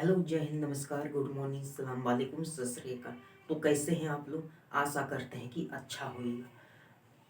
Hello, जय हिंद, नमस्कार, good morning, सलाम वालेकुम, सत श्री अकाल। तो कैसे हैं आप लोग? आशा करते हैं कि अच्छा होगा।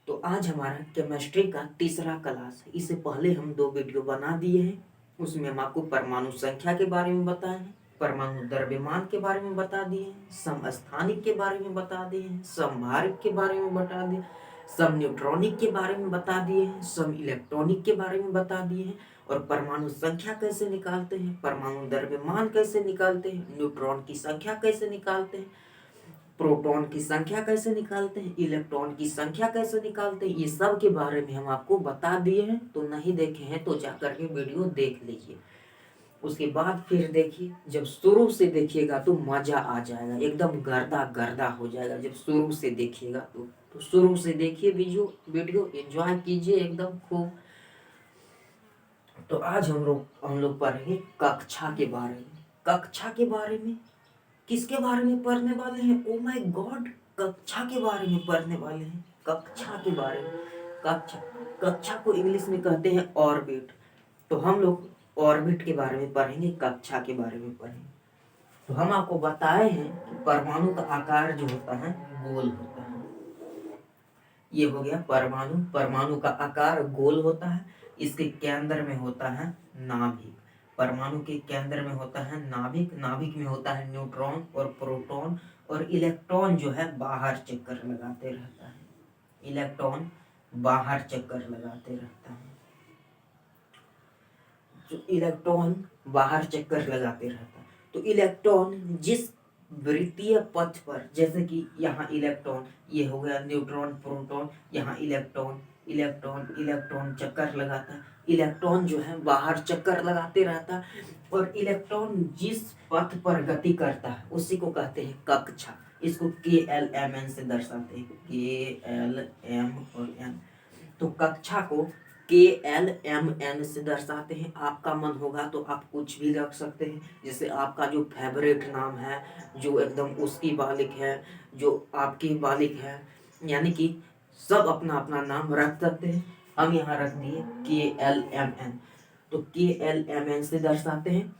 तो आज हमारा केमिस्ट्री का तीसरा क्लास है। इससे पहले हम 2 वीडियो बना दिए हैं। उसमें हम आपको परमाणु संख्या के बारे में बताए हैं, परमाणु द्रव्यमान के बारे में बता दिए हैं, समस्थानिक के बारे में बता दिए हैं, समभारित के बारे में बता दिए, सम न्यूट्रॉनिक के बारे में बता दिए हैं, सम इलेक्ट्रॉनिक के बारे में बता दिए हैं, और परमाणु संख्या कैसे निकालते हैं, परमाणु द्रव्यमान कैसे निकालते हैं, न्यूट्रॉन की संख्या कैसे निकालते हैं, प्रोटॉन की संख्या कैसे निकालते हैं, इलेक्ट्रॉन की संख्या कैसे निकालते हैं, ये सब के बारे में हम आपको बता दिए हैं। तो नहीं देखे हैं तो जाकर के वीडियो देख लीजिए। उसके बाद फिर देखिए, जब शुरू से देखिएगा तो मजा आ जाएगा, एकदम गर्दा गर्दा हो जाएगा जब शुरू से देखिएगा तो शुरू से देखिए वीडियो एंजॉय कीजिए एकदम खूब। तो आज हम लोग पढ़ेंगे कक्षा के बारे में। कक्षा के बारे में किसके बारे में पढ़ने वाले हैं? ओ माय गॉड, कक्षा के बारे में पढ़ने वाले हैं। कक्षा के बारे में, कक्षा कक्षा को इंग्लिश में कहते हैं ऑर्बिट। तो हम लोग ऑर्बिट के बारे में पढ़ेंगे, कक्षा के बारे में पढ़ेंगे। तो हम आपको बताए हैं कि परमाणु का आकार जो होता है गोल होता है। ये हो गया परमाणु। परमाणु का आकार गोल होता है। इसके केंद्र में होता है नाभिक। परमाणु के केंद्र में होता है नाभिक। नाभिक में होता है न्यूट्रॉन और प्रोटॉन, और इलेक्ट्रॉन जो है बाहर चक्कर लगाते रहता है। इलेक्ट्रॉन बाहर चक्कर लगाते रहता है। जो इलेक्ट्रॉन बाहर चक्कर लगाते रहता है, तो इलेक्ट्रॉन जिस वृत्तीय पथ पर, जैसे कि यहाँ इलेक्ट्रॉन, ये हो गया न्यूट्रॉन प्रोटॉन, यहाँ इलेक्ट्रॉन इलेक्ट्रॉन इलेक्ट्रॉन चक्कर लगाता है। इलेक्ट्रॉन जो है बाहर चक्कर लगाते रहता है, और इलेक्ट्रॉन जिस पथ पर गति करता है उसी को कहते हैं कक्षा। इसको KLMN से दर्शाते हैं, KLM और N। तो कक्षा को KLMN से दर्शाते हैं। आपका मन होगा तो आप कुछ भी रख सकते हैं, जैसे आपका जो फेवरेट नाम है, जो एकदम उसकी बालिक है, जो आपकी बालिक है, यानी कि सब अपना अपना नाम रख सकते हैं। हम यहाँ रख दिए KLMN। तो KLMN से दर्शाते हैं।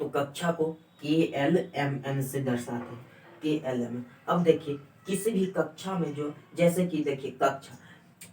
तो कक्षा को KLMN से दर्शाते हैं, KLMN। अब देखिए, किसी भी कक्षा में जो, जैसे कि देखिए कक्षा,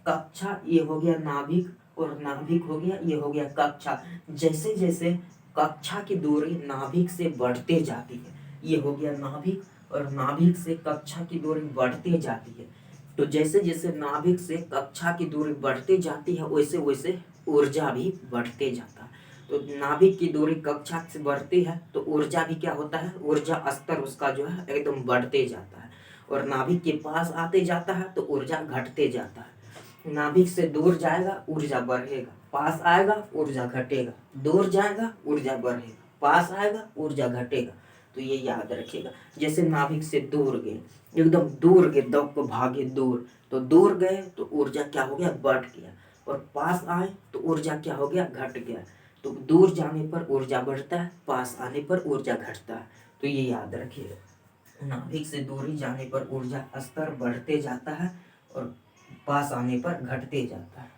कक्षा ये हो गया नाभिक, और नाभिक हो गया, ये हो गया कक्षा। जैसे जैसे कक्षा की दूरी नाभिक से बढ़ते जाती है, ये हो गया नाभिक, और नाभिक से कक्षा की दूरी बढ़ते जाती है। तो जैसे जैसे नाभिक से कक्षा की दूरी बढ़ते जाती है, वैसे वैसे ऊर्जा भी बढ़ते जाता है। तो नाभिक की दूरी कक्षा से बढ़ती है तो ऊर्जा भी क्या होता है, ऊर्जा स्तर उसका जो है एकदम बढ़ते जाता है। और नाभिक के पास आते जाता है तो ऊर्जा घटते जाता है। नाभिक से दूर जाएगा ऊर्जा बढ़ेगा, पास आएगा ऊर्जा घटेगा, दूर जाएगा ऊर्जा बढ़ेगा, पास आएगा ऊर्जा घटेगा। तो ये याद रखिएगा। जैसे नाभिक से दूर गए, एकदम दूर गए, दब को भागे दूर, तो दूर गए तो ऊर्जा क्या हो गया, बढ़ गया। और पास आए तो ऊर्जा क्या हो गया, घट गया। तो दूर जाने पर ऊर्जा बढ़ता है, पास आने पर ऊर्जा घटता है। तो ये याद रखिएगा, नाभिक से दूरी जाने पर ऊर्जा स्तर बढ़ते जाता है, और पास आने पर घटते जाता है।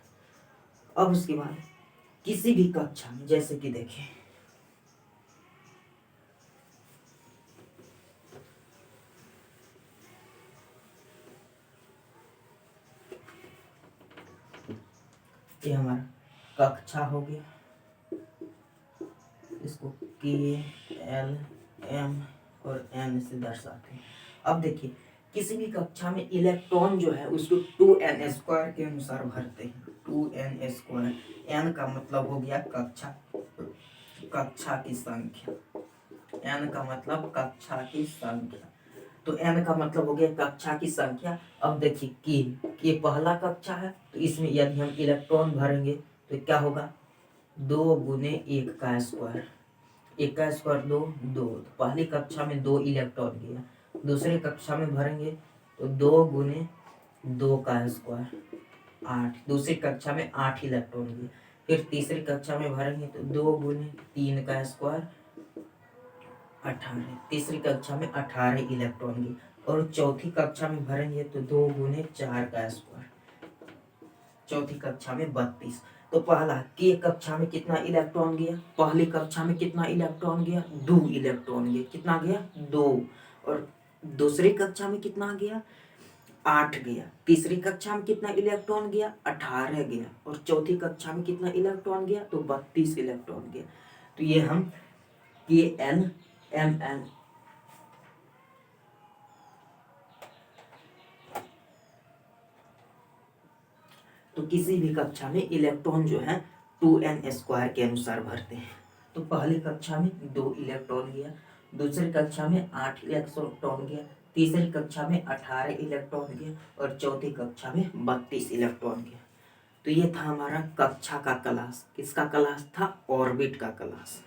अब उसके बाद किसी भी कक्षा में, जैसे कि देखें, ये हमारा कक्षा हो गया, इसको KLM और N से दर्शाते हैं। अब देखिए, किसी भी कक्षा में इलेक्ट्रॉन जो है उसको 2n² के अनुसार भरते हैं। 2n², n का मतलब हो गया कक्षा, कक्षा की संख्या। n का मतलब कक्षा की संख्या। तो n का मतलब हो गया कक्षा की संख्या। अब देखिए, K पहला कक्षा है, तो इसमें यदि हम इलेक्ट्रॉन भरेंगे तो क्या होगा, 2 गुने 1 का स्क्वायर। 1 का स्क्वायर 2, 2। तो पहली कक्षा में 2 इलेक्ट्रॉन गया। दूसरी कक्षा में भरेंगे तो 2 गुने 2 का स्क्वायर, 8। दूसरी कक्षा में 8 इलेक्ट्रॉन गया। फिर तीसरी कक्षा में भरेंगे तो 2 गुने 3 का स्क्वायर, 18। तीसरी कक्षा में 18 इलेक्ट्रॉन गए। और चौथी कक्षा में भरेंगे तो 2 गुने 4 का स्क्वायर, चौथी कक्षा में 32। तो पहला के कक्षा में कितना इलेक्ट्रॉन गया, पहली कक्षा में कितना इलेक्ट्रॉन गया, 2 इलेक्ट्रॉन गया, कितना गया 2। और दूसरी कक्षा में कितना गया, 8 गया। तीसरी कक्षा में कितना इलेक्ट्रॉन गया, 18 गया। और चौथी कक्षा में कितना इलेक्ट्रॉन गया, तो 32 इलेक्ट्रॉन गया। तो ये हम KNMN तो किसी भी कक्षा में इलेक्ट्रॉन जो है 2n² के अनुसार भरते हैं। तो पहली कक्षा में 2 इलेक्ट्रॉन गया, दूसरी कक्षा में 8 इलेक्ट्रॉन गया, तीसरी कक्षा में 18 इलेक्ट्रॉन गया और चौथी कक्षा में 32 इलेक्ट्रॉन गया। तो ये था हमारा कक्षा का क्लास। किसका क्लास था, ऑर्बिट का क्लास।